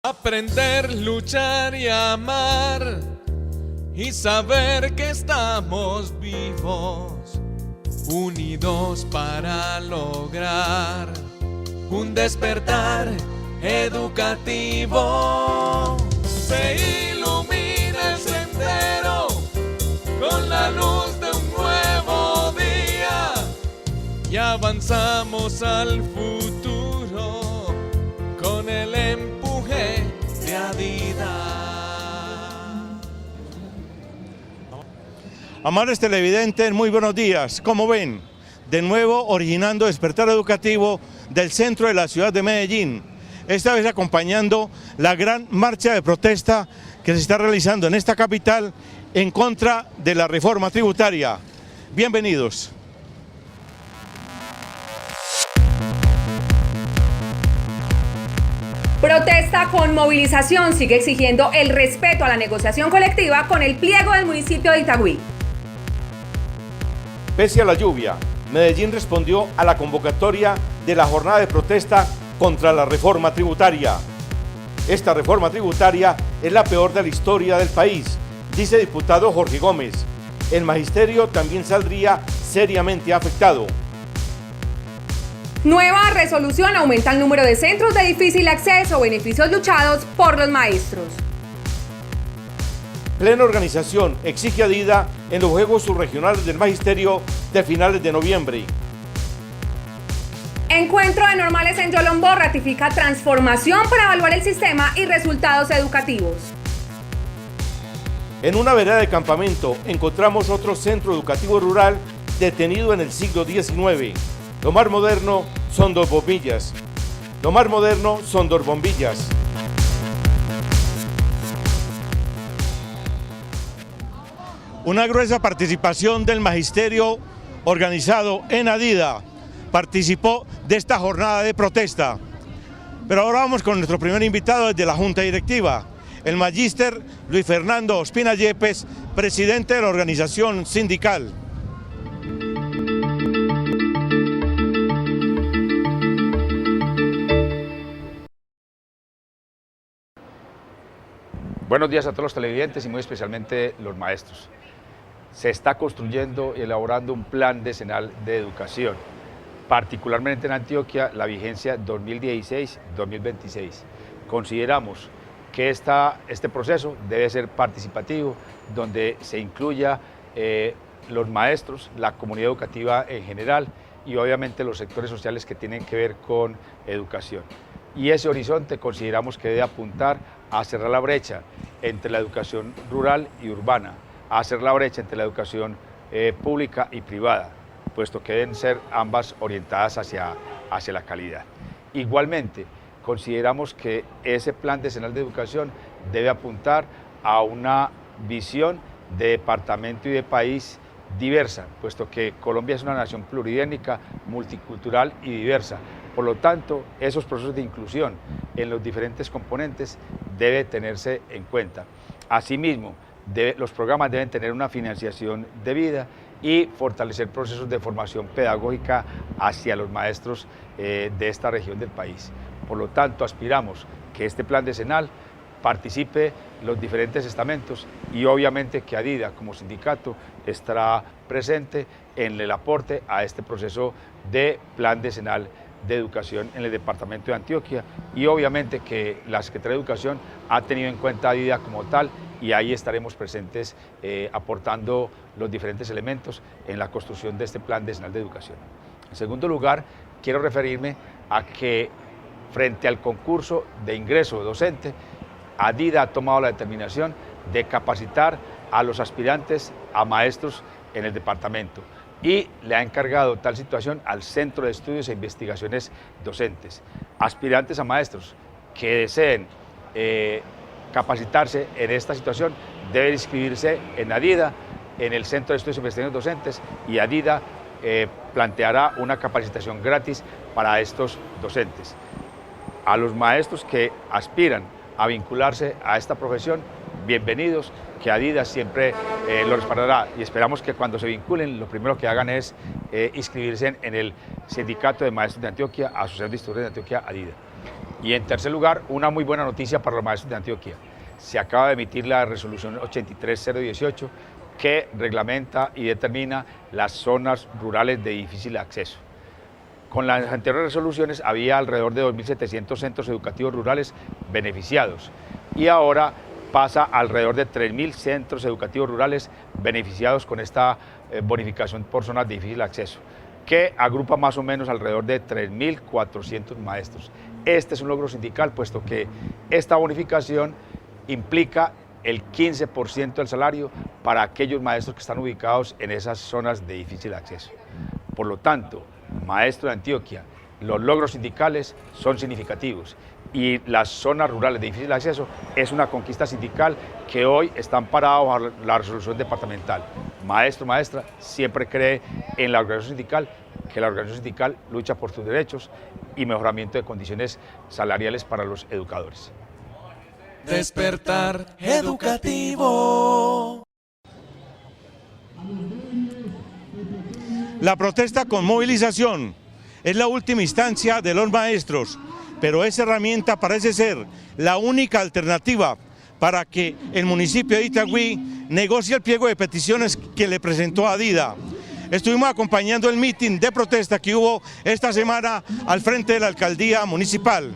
Aprender, luchar y amar y saber que estamos vivos, unidos para lograr un despertar educativo. Se ilumina el sendero con la luz de un nuevo día y avanzamos al futuro con el empuje de Adidas. Amables televidentes, muy buenos días. Como ven, de nuevo originando Despertar Educativo del centro de la ciudad de Medellín. Esta vez acompañando la gran marcha de protesta que se está realizando en esta capital en contra de la reforma tributaria. Bienvenidos. Protesta con movilización sigue exigiendo el respeto a la negociación colectiva con el pliego del municipio de Itagüí. Pese a la lluvia, Medellín respondió a la convocatoria de la jornada de protesta contra la reforma tributaria. Esta reforma tributaria es la peor de la historia del país, dice el diputado Jorge Gómez. El magisterio también saldría seriamente afectado. Nueva resolución aumenta el número de centros de difícil acceso, beneficios luchados por los maestros. Plena organización exige a Dida en los Juegos Subregionales del Magisterio de finales de noviembre. Encuentro de normales en Yolombó ratifica transformación para evaluar el sistema y resultados educativos. En una vereda de campamento encontramos otro centro educativo rural detenido en el siglo XIX. Lo más moderno son dos bombillas. Lo más moderno son dos bombillas. Una gruesa participación del magisterio organizado en Adida participó de esta jornada de protesta. Pero ahora vamos con nuestro primer invitado desde la Junta Directiva, el magíster Luis Fernando Ospina Yepes, presidente de la organización sindical. Buenos días a todos los televidentes y muy especialmente los maestros. Se está construyendo y elaborando un plan decenal de educación, particularmente en Antioquia, la vigencia 2016-2026. Consideramos que este proceso debe ser participativo, donde se incluya los maestros, la comunidad educativa en general y obviamente los sectores sociales que tienen que ver con educación. Y ese horizonte consideramos que debe apuntar a cerrar la brecha entre la educación rural y urbana, a hacer la brecha entre la educación pública y privada, puesto que deben ser ambas orientadas hacia la calidad. Igualmente, consideramos que ese plan decenal de educación debe apuntar a una visión de departamento y de país diversa, puesto que Colombia es una nación pluridétnica, multicultural y diversa. Por lo tanto, esos procesos de inclusión en los diferentes componentes debe tenerse en cuenta. Asimismo, los programas deben tener una financiación debida y fortalecer procesos de formación pedagógica hacia los maestros de esta región del país. Por lo tanto, aspiramos que este plan decenal participe los diferentes estamentos y obviamente que Adida como sindicato estará presente en el aporte a este proceso de plan decenal de educación en el departamento de Antioquia y obviamente que la Secretaría de Educación ha tenido en cuenta a Adida como tal y ahí estaremos presentes aportando los diferentes elementos en la construcción de este plan decenal de educación. En segundo lugar, quiero referirme a que frente al concurso de ingreso docente, Adida ha tomado la determinación de capacitar a los aspirantes a maestros en el departamento y le ha encargado tal situación al Centro de Estudios e Investigaciones Docentes. Aspirantes a maestros que deseen capacitarse en esta situación deben inscribirse en Adida, en el Centro de Estudios e Investigaciones Docentes, y Adida planteará una capacitación gratis para estos docentes. A los maestros que aspiran a vincularse a esta profesión, bienvenidos, que Adidas siempre lo respaldará y esperamos que cuando se vinculen lo primero que hagan es inscribirse en el Sindicato de Maestros de Antioquia, Asociación de Instructores de Antioquia, Adidas. Y en tercer lugar, una muy buena noticia para los maestros de Antioquia. Se acaba de emitir la resolución 83018 que reglamenta y determina las zonas rurales de difícil acceso. Con las anteriores resoluciones había alrededor de 2.700 centros educativos rurales beneficiados y ahora pasa alrededor de 3.000 centros educativos rurales beneficiados con esta bonificación por zonas de difícil acceso, que agrupa más o menos alrededor de 3.400 maestros. Este es un logro sindical, puesto que esta bonificación implica el 15% del salario para aquellos maestros que están ubicados en esas zonas de difícil acceso. Por lo tanto, maestro de Antioquia, los logros sindicales son significativos y las zonas rurales de difícil acceso es una conquista sindical que hoy están parados bajo la resolución departamental. Maestro, maestra, siempre cree en la organización sindical, que la organización sindical lucha por sus derechos y mejoramiento de condiciones salariales para los educadores. Despertar educativo. La protesta con movilización es la última instancia de los maestros, pero esa herramienta parece ser la única alternativa para que el municipio de Itagüí negocie el pliego de peticiones que le presentó a Dida. Estuvimos acompañando el mitin de protesta que hubo esta semana al frente de la alcaldía municipal.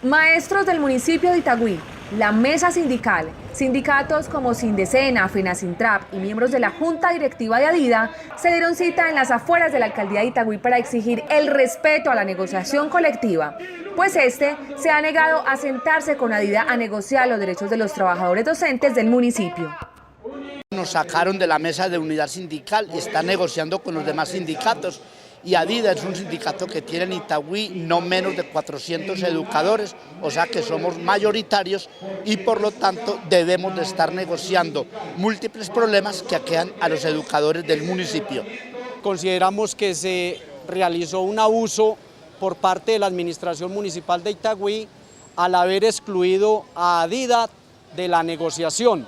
Maestros del municipio de Itagüí, la mesa sindical, sindicatos como Sindecena, FENASINTRAP y miembros de la junta directiva de ADIDA se dieron cita en las afueras de la alcaldía de Itagüí para exigir el respeto a la negociación colectiva, pues este se ha negado a sentarse con ADIDA a negociar los derechos de los trabajadores docentes del municipio. Nos sacaron de la mesa de unidad sindical y están negociando con los demás sindicatos. Y ADIDA es un sindicato que tiene en Itagüí no menos de 400 educadores, o sea que somos mayoritarios y por lo tanto debemos de estar negociando múltiples problemas que aquejan a los educadores del municipio. Consideramos que se realizó un abuso por parte de la administración municipal de Itagüí al haber excluido a ADIDA de la negociación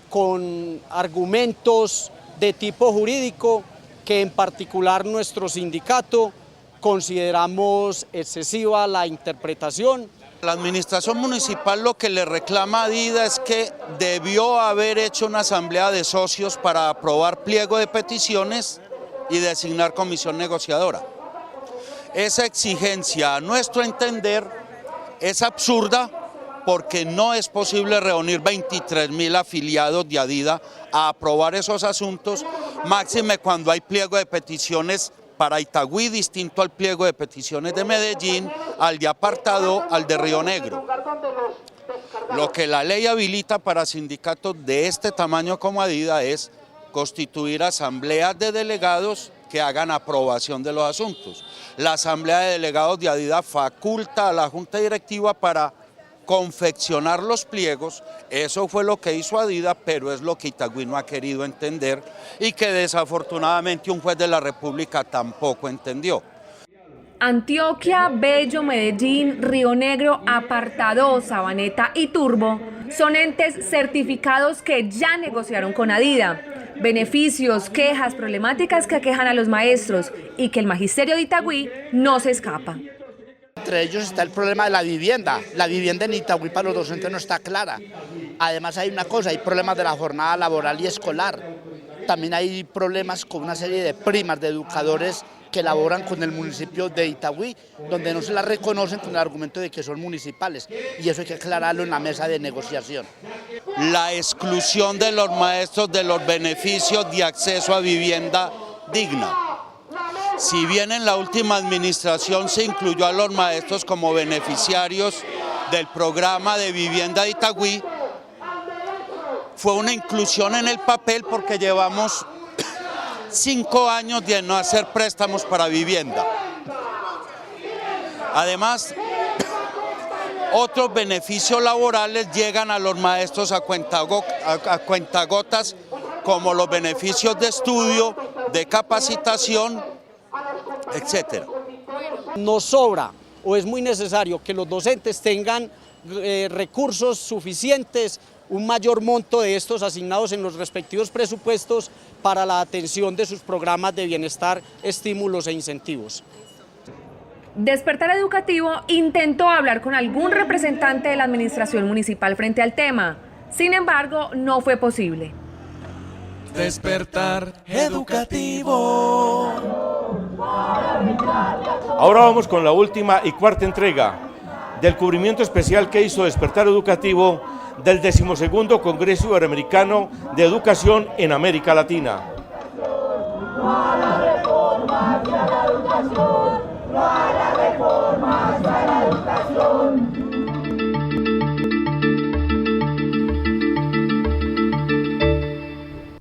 con argumentos de tipo jurídico que en particular nuestro sindicato consideramos excesiva la interpretación. La administración municipal lo que le reclama a ADIDA es que debió haber hecho una asamblea de socios para aprobar pliego de peticiones y designar comisión negociadora. Esa exigencia, a nuestro entender, es absurda porque no es posible reunir 23.000 afiliados de ADIDA a aprobar esos asuntos, máxime cuando hay pliego de peticiones para Itagüí distinto al pliego de peticiones de Medellín, al de Apartado, al de Río Negro. Lo que la ley habilita para sindicatos de este tamaño como ADIDA es constituir asambleas de delegados que hagan aprobación de los asuntos. La asamblea de delegados de ADIDA faculta a la junta directiva para confeccionar los pliegos. Eso fue lo que hizo ADIDA, pero es lo que Itagüí no ha querido entender y que desafortunadamente un juez de la República tampoco entendió. Antioquia, Bello, Medellín, Río Negro, Apartado, Sabaneta y Turbo son entes certificados que ya negociaron con ADIDA. Beneficios, quejas, problemáticas que aquejan a los maestros y que el magisterio de Itagüí no se escapa. Entre ellos está el problema de la vivienda. La vivienda en Itagüí para los docentes no está clara. Además hay una cosa, hay problemas de la jornada laboral y escolar. También hay problemas con una serie de primas de educadores que laboran con el municipio de Itagüí, donde no se las reconocen con el argumento de que son municipales. Y eso hay que aclararlo en la mesa de negociación. La exclusión de los maestros de los beneficios de acceso a vivienda digna. Si bien en la última administración se incluyó a los maestros como beneficiarios del programa de vivienda de Itagüí, fue una inclusión en el papel porque llevamos 5 años de no hacer préstamos para vivienda. Además, otros beneficios laborales llegan a los maestros a cuentagotas, como los beneficios de estudio, de capacitación, etcétera. Nos sobra o es muy necesario que los docentes tengan recursos suficientes un mayor monto de estos asignados en los respectivos presupuestos para la atención de sus programas de bienestar, estímulos e incentivos. Despertar Educativo intentó hablar con algún representante de la administración municipal frente al tema. Sin embargo, no fue posible. Despertar Educativo. Ahora vamos con la última y cuarta entrega del cubrimiento especial que hizo Despertar Educativo del 12º Congreso Iberoamericano de Educación en América Latina.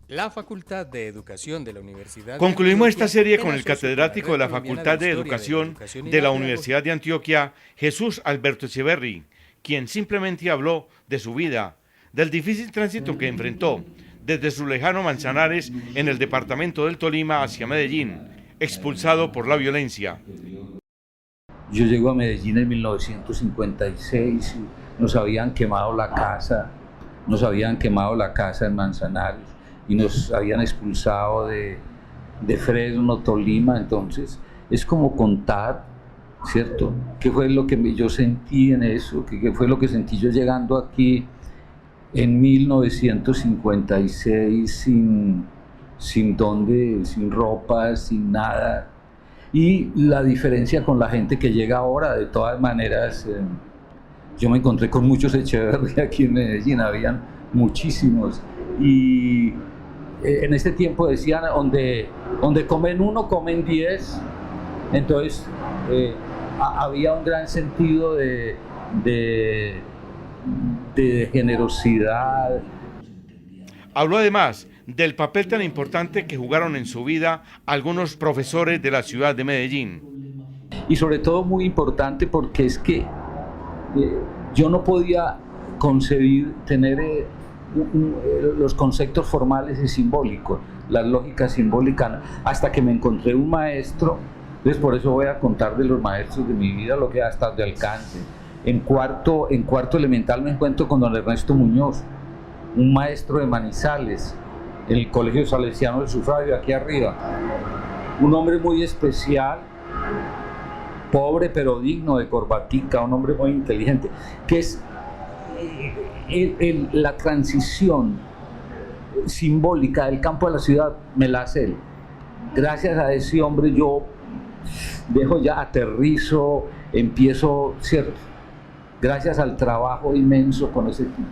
La Facultad de Educación de la Universidad Concluimos esta serie con el asocia catedrático de la Facultad de Educación de la Universidad de Antioquia, Jesús Alberto Echeverry, quien simplemente habló de su vida, del difícil tránsito que enfrentó desde su lejano Manzanares en el departamento del Tolima hacia Medellín, expulsado por la violencia. Yo llego a Medellín en 1956, nos habían quemado la casa en Manzanares y nos habían expulsado de Fresno, Tolima. Entonces es como contar, ¿cierto? ¿Qué fue lo que yo sentí en eso? ¿Qué fue lo que sentí yo llegando aquí en 1956 sin ropa, sin nada? Y la diferencia con la gente que llega ahora, de todas maneras, yo me encontré con muchos Echeverry aquí en Medellín, habían muchísimos, y en este tiempo decían, donde comen uno, comen 10, entonces había un gran sentido de generosidad. Habló además del papel tan importante que jugaron en su vida algunos profesores de la ciudad de Medellín. Y sobre todo muy importante porque es que yo no podía concebir tener los conceptos formales y simbólicos, las lógicas simbólicas, hasta que me encontré un maestro. Entonces por eso voy a contar de los maestros de mi vida lo que hasta de alcance. En cuarto elemental me encuentro con don Ernesto Muñoz, un maestro de Manizales, en el Colegio Salesiano del Sufragio, aquí arriba. Un hombre muy especial, pobre pero digno, de corbatica, un hombre muy inteligente, que es la transición simbólica del campo a la ciudad, me la hace él. Gracias a ese hombre yo dejo ya, aterrizo, empiezo, ¿cierto? Gracias al trabajo inmenso con ese tipo,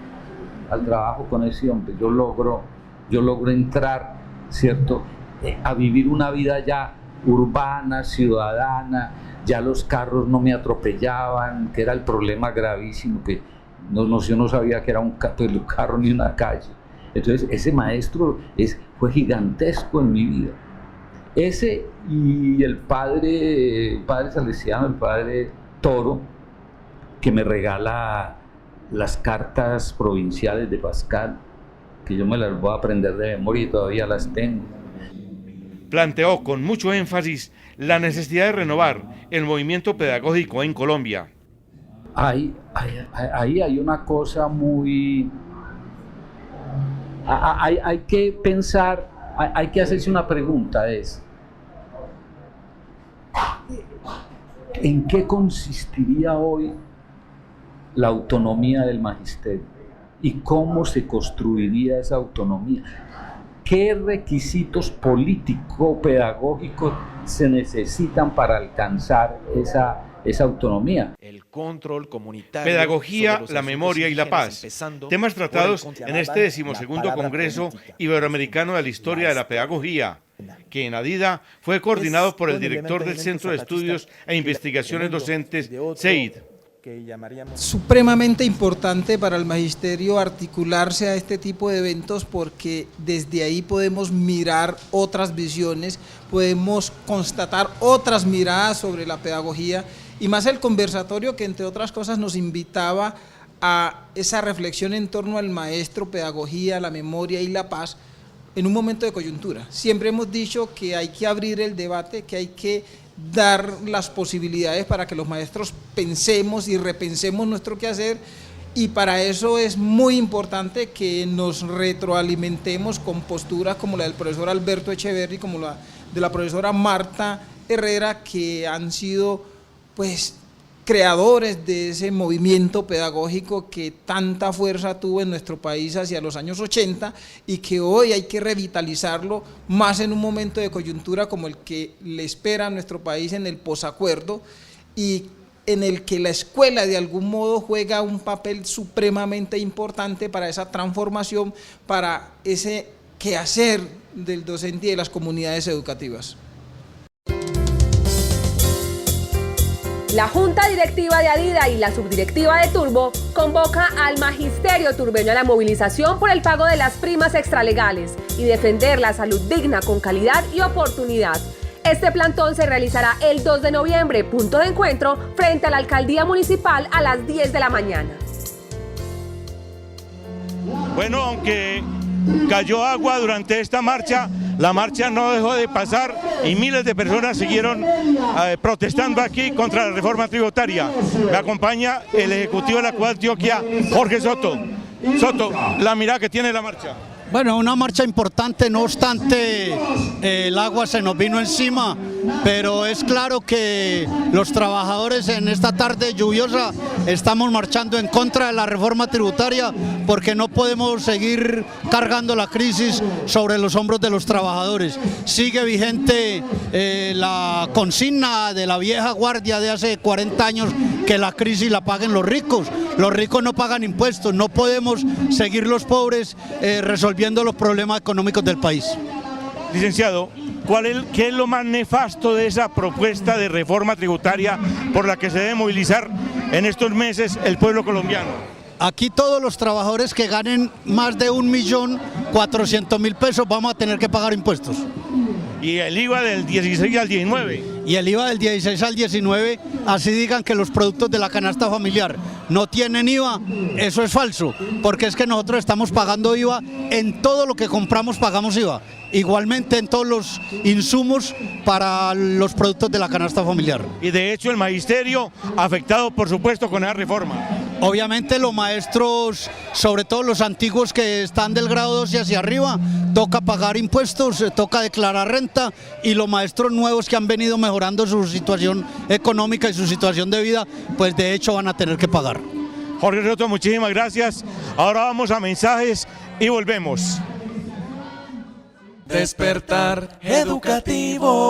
al trabajo con ese hombre, yo logro entrar, ¿cierto?, a vivir una vida ya urbana, ciudadana. Ya los carros no me atropellaban, que era el problema gravísimo, que yo no sabía que era un carro ni una calle. Entonces ese maestro fue gigantesco en mi vida. Ese y el padre salesiano, el padre Toro, que me regala las cartas provinciales de Pascal, que yo me las voy a aprender de memoria y todavía las tengo. Planteó con mucho énfasis la necesidad de renovar el movimiento pedagógico en Colombia. Ahí hay una cosa muy... Hay que pensar, hay que hacerse una pregunta, es ¿en qué consistiría hoy la autonomía del magisterio? ¿Y cómo se construiría esa autonomía? ¿Qué requisitos político-pedagógicos se necesitan para alcanzar esa autonomía? El control comunitario, pedagogía, la memoria y la paz, temas tratados en este 12º Congreso Iberoamericano de la Historia de la Pedagogía, que en Adida fue coordinado por el director del Centro de Estudios e Investigaciones Docentes, CEID. Supremamente importante para el magisterio articularse a este tipo de eventos, porque desde ahí podemos mirar otras visiones, podemos constatar otras miradas sobre la pedagogía, y más el conversatorio, que entre otras cosas nos invitaba a esa reflexión en torno al maestro, pedagogía, la memoria y la paz en un momento de coyuntura. Siempre hemos dicho que hay que abrir el debate, que hay que dar las posibilidades para que los maestros pensemos y repensemos nuestro quehacer Y para eso es muy importante que nos retroalimentemos con posturas como la del profesor Alberto Echeverri, como la de la profesora Marta Herrera, que han sido pues creadores de ese movimiento pedagógico que tanta fuerza tuvo en nuestro país hacia los años 80 y que hoy hay que revitalizarlo más en un momento de coyuntura como el que le espera a nuestro país en el posacuerdo, y en el que la escuela de algún modo juega un papel supremamente importante para esa transformación, para ese quehacer del docente y de las comunidades educativas. La Junta Directiva de Adida y la Subdirectiva de Turbo convoca al magisterio turbeño a la movilización por el pago de las primas extralegales y defender la salud digna con calidad y oportunidad. Este plantón se realizará el 2 de noviembre, punto de encuentro frente a la Alcaldía Municipal a las 10 de la mañana. Bueno, aunque cayó agua durante esta marcha, la marcha no dejó de pasar y miles de personas siguieron protestando aquí contra la reforma tributaria. Me acompaña el Ejecutivo de la Cuadra Antioquia, Jorge Soto. Soto, la mirada que tiene la marcha. Bueno, una marcha importante, no obstante el agua se nos vino encima, pero es claro que los trabajadores en esta tarde lluviosa estamos marchando en contra de la reforma tributaria porque no podemos seguir cargando la crisis sobre los hombros de los trabajadores. Sigue vigente la consigna de la vieja guardia de hace 40 años que la crisis la paguen los ricos no pagan impuestos, no podemos seguir los pobres resolviendo los problemas económicos del país. Licenciado, ¿qué es lo más nefasto de esa propuesta de reforma tributaria por la que se debe movilizar en estos meses el pueblo colombiano? Aquí todos los trabajadores que ganen más de 1.400.000 pesos vamos a tener que pagar impuestos. ¿Y el IVA del 16 al 19? Y el IVA del 16 al 19, así digan que los productos de la canasta familiar no tienen IVA, eso es falso, porque es que nosotros estamos pagando IVA, en todo lo que compramos pagamos IVA, igualmente en todos los insumos para los productos de la canasta familiar. Y de hecho el magisterio afectado por supuesto con esa reforma. Obviamente los maestros, sobre todo los antiguos que están del grado 12 hacia arriba, toca pagar impuestos, toca declarar renta, y los maestros nuevos que han venido mejorando su situación económica y su situación de vida, pues de hecho van a tener que pagar. Jorge Soto, muchísimas gracias. Ahora vamos a mensajes y volvemos. Despertar educativo.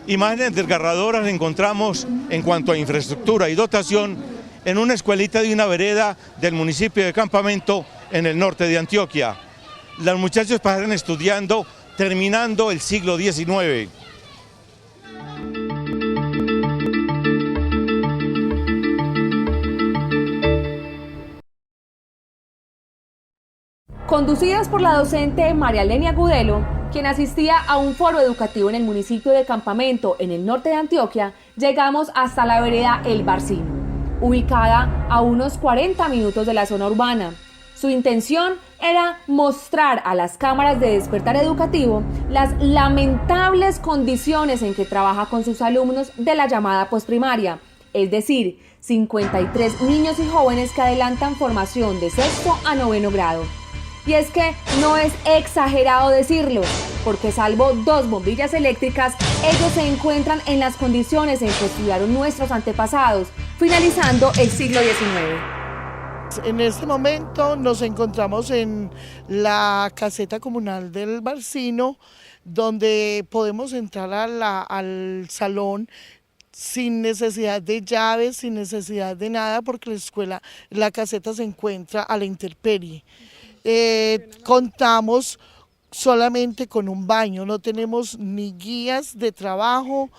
Imágenes desgarradoras encontramos en cuanto a infraestructura y dotación en una escuelita de una vereda del municipio de Campamento en el norte de Antioquia. Los muchachos pasaron estudiando terminando el siglo XIX. Conducidas por la docente María Lenia Gudelo, quien asistía a un foro educativo en el municipio de Campamento, en el norte de Antioquia, llegamos hasta la vereda El Barcino, ubicada a unos 40 minutos de la zona urbana. Su intención era mostrar a las cámaras de Despertar Educativo las lamentables condiciones en que trabaja con sus alumnos de la llamada posprimaria, es decir, 53 niños y jóvenes que adelantan formación de sexto a noveno grado. Y es que no es exagerado decirlo, porque salvo 2 bombillas eléctricas, ellos se encuentran en las condiciones en que estudiaron nuestros antepasados, finalizando el siglo XIX. En este momento nos encontramos en la caseta comunal del Barcino, donde podemos entrar al salón sin necesidad de llaves, sin necesidad de nada, porque la caseta se encuentra a la intemperie. Contamos solamente con un baño, no tenemos ni guías de trabajo,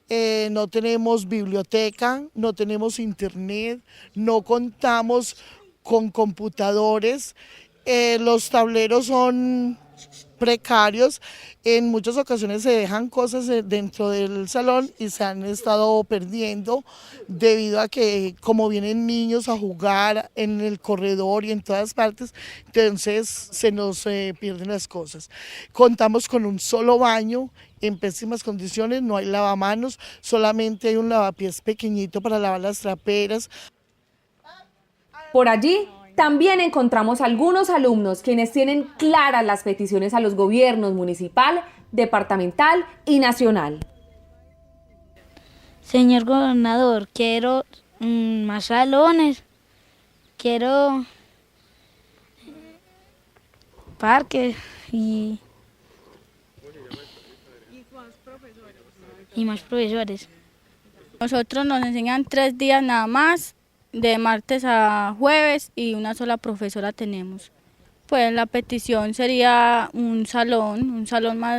no tenemos biblioteca, no tenemos internet, no contamos con computadores, los tableros son precarios, en muchas ocasiones se dejan cosas dentro del salón y se han estado perdiendo debido a que como vienen niños a jugar en el corredor y en todas partes, entonces se nos pierden las cosas. Contamos con un solo baño en pésimas condiciones, no hay lavamanos, solamente hay un lavapiés pequeñito para lavar las traperas. Por allí también encontramos algunos alumnos quienes tienen claras las peticiones a los gobiernos municipal, departamental y nacional. Señor gobernador, quiero más salones, quiero parques y más profesores. Nosotros nos enseñan 3 días nada más, de martes a jueves, y una sola profesora tenemos. Pues la petición sería un salón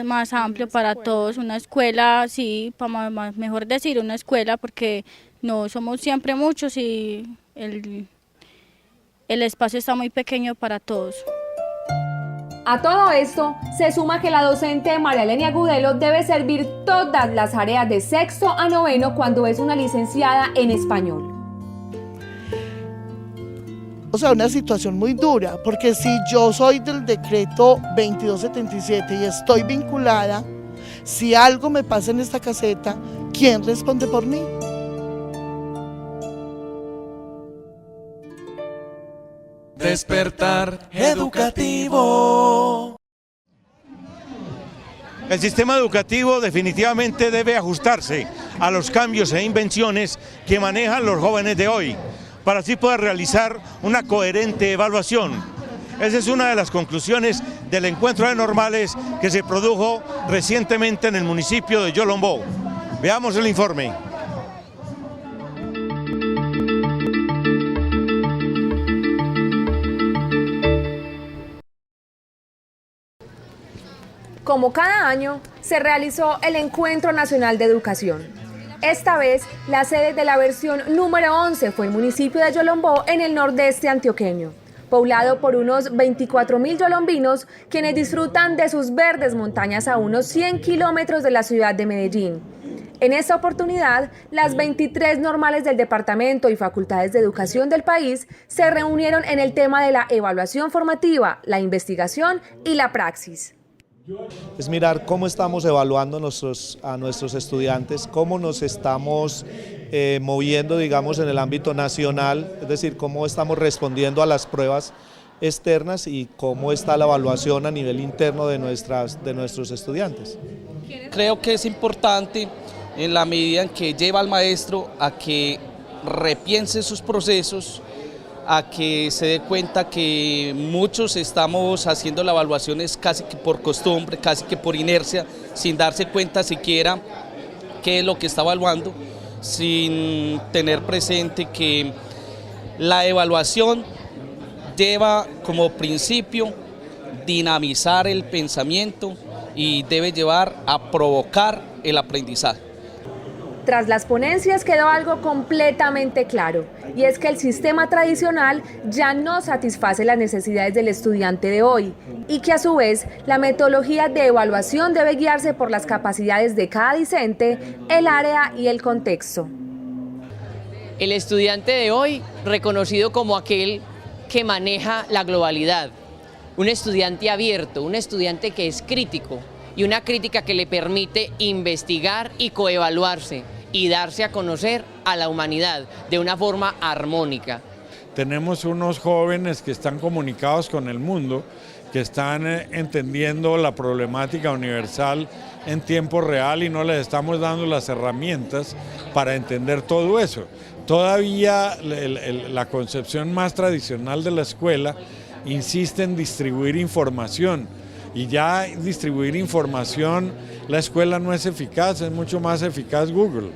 más amplio para todos, una escuela, sí, mejor decir una escuela, porque no somos siempre muchos y el espacio está muy pequeño para todos. A todo esto se suma que la docente María Elena Agudelo debe servir todas las áreas de sexto a noveno cuando es una licenciada en español. O sea, una situación muy dura, porque si yo soy del decreto 2277 y estoy vinculada, si algo me pasa en esta caseta, ¿quién responde por mí? Despertar educativo. El sistema educativo definitivamente debe ajustarse a los cambios e invenciones que manejan los jóvenes de hoy, para así poder realizar una coherente evaluación. Esa es una de las conclusiones del encuentro de normales que se produjo recientemente en el municipio de Yolombó. Veamos el informe. Como cada año, se realizó el Encuentro Nacional de Educación. Esta vez, la sede de la versión número 11 fue el municipio de Yolombó, en el nordeste antioqueño, poblado por unos 24.000 yolombinos, quienes disfrutan de sus verdes montañas a unos 100 kilómetros de la ciudad de Medellín. En esta oportunidad, las 23 normales del departamento y facultades de educación del país se reunieron en el tema de la evaluación formativa, la investigación y la praxis. Es mirar cómo estamos evaluando a nuestros estudiantes, cómo nos estamos moviendo, digamos, en el ámbito nacional, es decir, cómo estamos respondiendo a las pruebas externas y cómo está la evaluación a nivel interno de nuestros estudiantes. Creo que es importante en la medida en que lleva al maestro a que repiense sus procesos, a que se dé cuenta que muchos estamos haciendo las evaluaciones casi que por costumbre, casi que por inercia, sin darse cuenta siquiera qué es lo que está evaluando, sin tener presente que la evaluación lleva como principio dinamizar el pensamiento y debe llevar a provocar el aprendizaje. Tras las ponencias quedó algo completamente claro, y es que el sistema tradicional ya no satisface las necesidades del estudiante de hoy, y que a su vez la metodología de evaluación debe guiarse por las capacidades de cada discente, el área y el contexto. El estudiante de hoy, reconocido como aquel que maneja la globalidad, un estudiante abierto, un estudiante que es crítico, y una crítica que le permite investigar y coevaluarse, y darse a conocer a la humanidad de una forma armónica. Tenemos unos jóvenes que están comunicados con el mundo, que están entendiendo la problemática universal en tiempo real y no les estamos dando las herramientas para entender todo eso. Todavía la concepción más tradicional de la escuela insiste en distribuir información, y ya distribuir información, la escuela no es eficaz, es mucho más eficaz Google.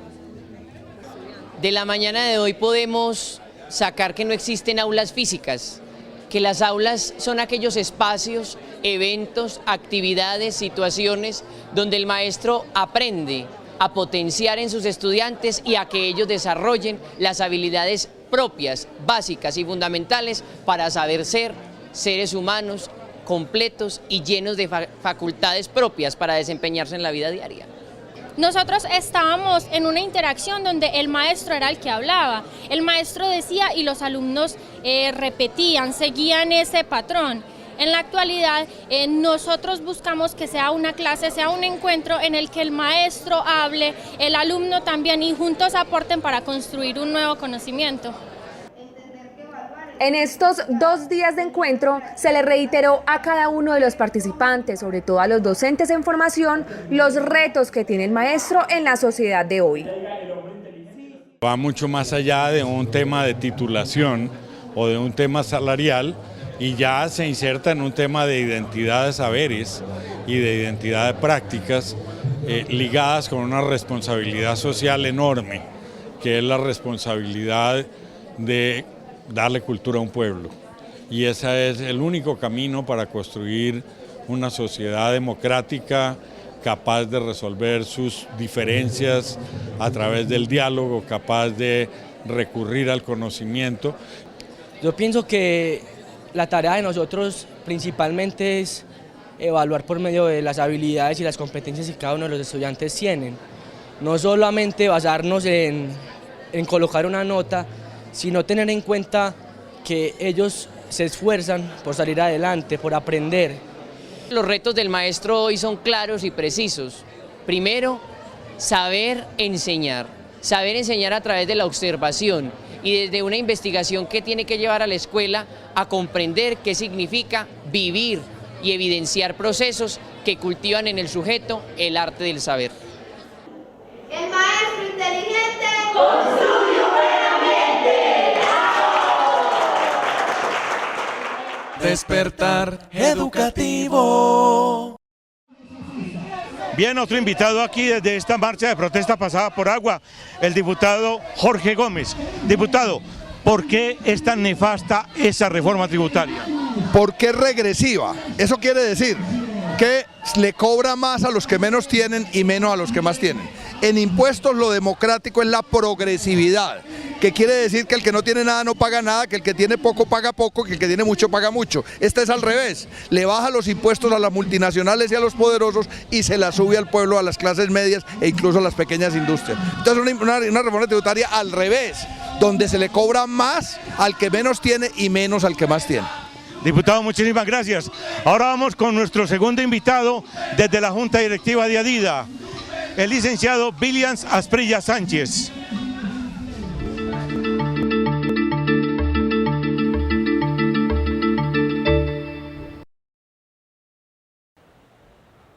De la mañana de hoy podemos sacar que no existen aulas físicas, que las aulas son aquellos espacios, eventos, actividades, situaciones donde el maestro aprende a potenciar en sus estudiantes y a que ellos desarrollen las habilidades propias, básicas y fundamentales para saber ser seres humanos completos y llenos de facultades propias para desempeñarse en la vida diaria. Nosotros estábamos en una interacción donde el maestro era el que hablaba, el maestro decía y los alumnos repetían, seguían ese patrón. En la actualidad nosotros buscamos que sea una clase, sea un encuentro en el que el maestro hable, el alumno también, y juntos aporten para construir un nuevo conocimiento. En estos 2 días de encuentro se le reiteró a cada uno de los participantes, sobre todo a los docentes en formación, los retos que tiene el maestro en la sociedad de hoy. Va mucho más allá de un tema de titulación o de un tema salarial y ya se inserta en un tema de identidad de saberes y de identidad de prácticas ligadas con una responsabilidad social enorme, que es la responsabilidad de darle cultura a un pueblo. Y ese es el único camino para construir una sociedad democrática capaz de resolver sus diferencias a través del diálogo, capaz de recurrir al conocimiento. Yo pienso que la tarea de nosotros principalmente es evaluar por medio de las habilidades y las competencias que cada uno de los estudiantes tienen. No solamente basarnos en colocar una nota, sino tener en cuenta que ellos se esfuerzan por salir adelante, por aprender. Los retos del maestro hoy son claros y precisos. Primero, saber enseñar a través de la observación y desde una investigación que tiene que llevar a la escuela a comprender qué significa vivir y evidenciar procesos que cultivan en el sujeto el arte del saber. El maestro inteligente construye un buen ambiente. Despertar educativo. Bien, otro invitado aquí desde esta marcha de protesta pasada por agua, el diputado Jorge Gómez. Diputado, ¿por qué es tan nefasta esa reforma tributaria? Porque es regresiva. Eso quiere decir que le cobra más a los que menos tienen y menos a los que más tienen. En impuestos lo democrático es la progresividad, que quiere decir que el que no tiene nada no paga nada, que el que tiene poco paga poco, que el que tiene mucho paga mucho. Esta es al revés, le baja los impuestos a las multinacionales y a los poderosos y se la sube al pueblo, a las clases medias e incluso a las pequeñas industrias. Entonces una reforma tributaria al revés, donde se le cobra más al que menos tiene y menos al que más tiene. Diputado, muchísimas gracias. Ahora vamos con nuestro segundo invitado desde la Junta Directiva de Adida, el licenciado Williams Asprilla Sánchez.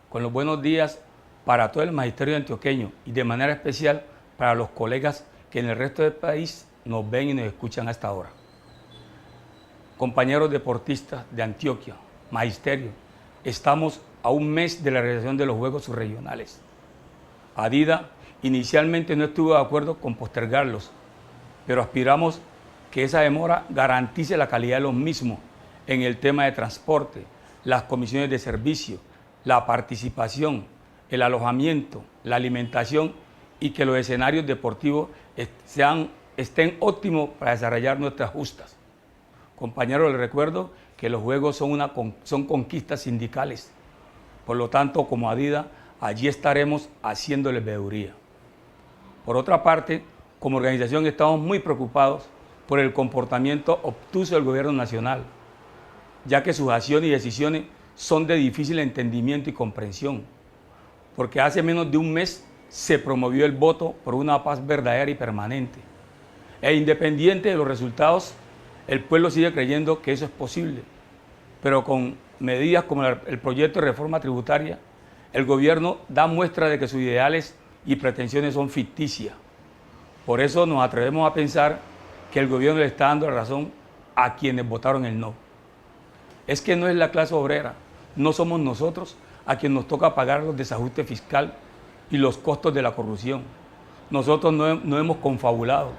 Con los buenos días para todo el magisterio antioqueño y de manera especial para los colegas que en el resto del país nos ven y nos escuchan hasta ahora. Compañeros deportistas de Antioquia, magisterio, estamos a un mes de la realización de los Juegos Subregionales. Adida inicialmente no estuvo de acuerdo con postergarlos, pero aspiramos que esa demora garantice la calidad de los mismos en el tema de transporte, las comisiones de servicio, la participación, el alojamiento, la alimentación y que los escenarios deportivos estén óptimos para desarrollar nuestras justas. Compañeros, les recuerdo que los Juegos son conquistas sindicales. Por lo tanto, como Adida, allí estaremos haciéndole veeduría. Por otra parte, como organización estamos muy preocupados por el comportamiento obtuso del gobierno nacional, ya que sus acciones y decisiones son de difícil entendimiento y comprensión, porque hace menos de un mes se promovió el voto por una paz verdadera y permanente. E independiente de los resultados, el pueblo sigue creyendo que eso es posible, pero con medidas como el proyecto de reforma tributaria, el gobierno da muestra de que sus ideales y pretensiones son ficticias. Por eso nos atrevemos a pensar que el gobierno le está dando la razón a quienes votaron el no. Es que no es la clase obrera, no somos nosotros a quien nos toca pagar los desajustes fiscales y los costos de la corrupción. Nosotros no hemos confabulado,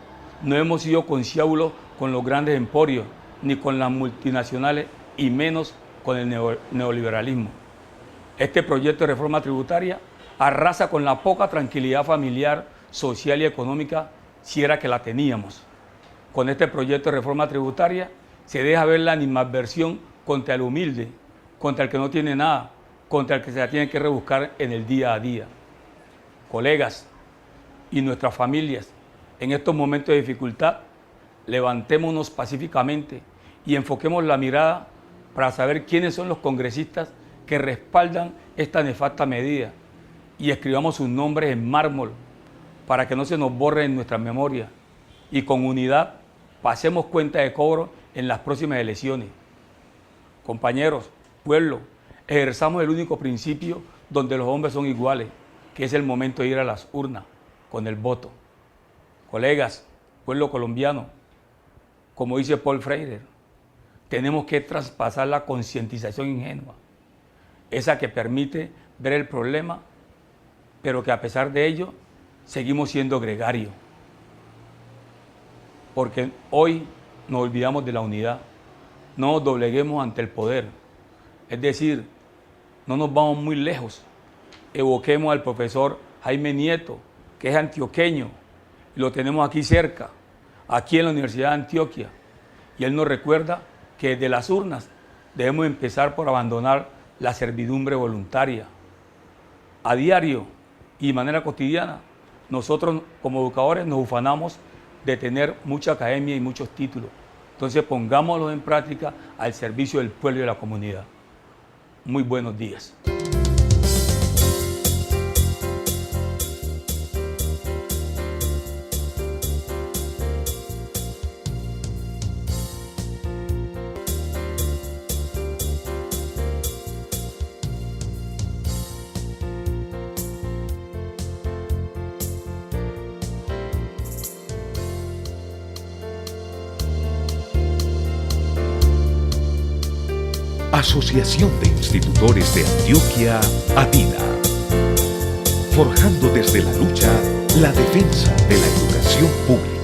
no hemos sido conciliabulos con los grandes emporios, ni con las multinacionales y menos con el neoliberalismo. Este proyecto de reforma tributaria arrasa con la poca tranquilidad familiar, social y económica, si era que la teníamos. Con este proyecto de reforma tributaria se deja ver la animadversión contra el humilde, contra el que no tiene nada, contra el que se la tiene que rebuscar en el día a día. Colegas y nuestras familias, en estos momentos de dificultad, levantémonos pacíficamente y enfoquemos la mirada para saber quiénes son los congresistas que respaldan esta nefasta medida y escribamos sus nombres en mármol para que no se nos borre en nuestra memoria y con unidad pasemos cuenta de cobro en las próximas elecciones. Compañeros, pueblo, ejerzamos el único principio donde los hombres son iguales, que es el momento de ir a las urnas con el voto. Colegas, pueblo colombiano, como dice Paul Freire, tenemos que traspasar la concientización ingenua, esa que permite ver el problema, pero que a pesar de ello seguimos siendo gregarios. Porque hoy nos olvidamos de la unidad, no nos dobleguemos ante el poder. Es decir, no nos vamos muy lejos. Evoquemos al profesor Jaime Nieto, que es antioqueño, y lo tenemos aquí cerca, aquí en la Universidad de Antioquia. Y él nos recuerda que desde las urnas debemos empezar por abandonar la servidumbre voluntaria. A diario y de manera cotidiana, nosotros como educadores nos ufanamos de tener mucha academia y muchos títulos. Entonces pongámoslos en práctica al servicio del pueblo y de la comunidad. Muy buenos días. Asociación de Institutores de Antioquia, ADINA. Forjando desde la lucha la defensa de la educación pública.